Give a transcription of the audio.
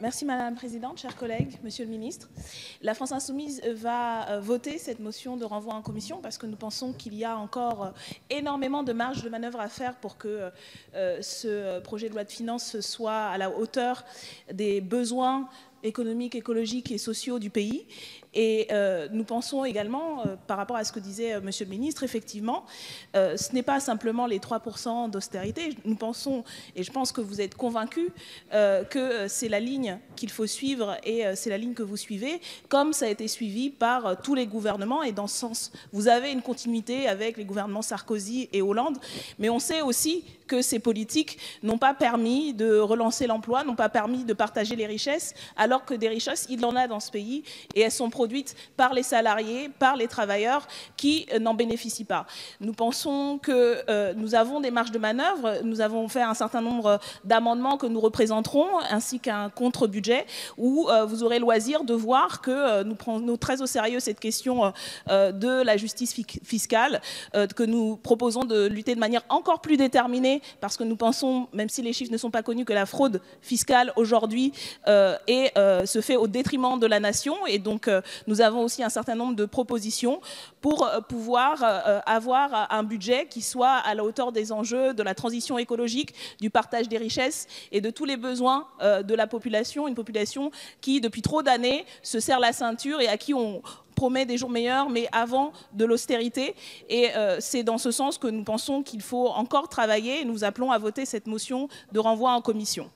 Merci Madame la Présidente, chers collègues, Monsieur le Ministre. La France Insoumise va voter cette motion de renvoi en commission parce que nous pensons qu'il y a encore énormément de marge de manœuvre à faire pour que ce projet de loi de finances soit à la hauteur des besoins économiques, écologiques et sociaux du pays. Et nous pensons également, par rapport à ce que disait Monsieur le Ministre, effectivement, ce n'est pas simplement les 3% d'austérité. Nous pensons, et je pense que vous êtes convaincus, que c'est la ligne qu'il faut suivre et c'est la ligne que vous suivez, comme ça a été suivi par tous les gouvernements. Et dans ce sens, vous avez une continuité avec les gouvernements Sarkozy et Hollande. Mais on sait aussi que ces politiques n'ont pas permis de relancer l'emploi, n'ont pas permis de partager les richesses, alors que des richesses, il en a dans ce pays et elles sont produites par les salariés, par les travailleurs qui n'en bénéficient pas. Nous pensons que nous avons des marges de manœuvre, nous avons fait un certain nombre d'amendements que nous représenterons, ainsi qu'un contre-budget, où vous aurez loisir de voir que nous prenons très au sérieux cette question de la justice fiscale, que nous proposons de lutter de manière encore plus déterminée, parce que nous pensons, même si les chiffres ne sont pas connus, que la fraude fiscale aujourd'hui se fait au détriment de la nation. Et donc nous avons aussi un certain nombre de propositions pour pouvoir avoir un budget qui soit à la hauteur des enjeux de la transition écologique, du partage des richesses et de tous les besoins de la population, une population qui depuis trop d'années se serre la ceinture et à qui on promet des jours meilleurs, mais avant de l'austérité. Et c'est dans ce sens que nous pensons qu'il faut encore travailler et nous appelons à voter cette motion de renvoi en commission.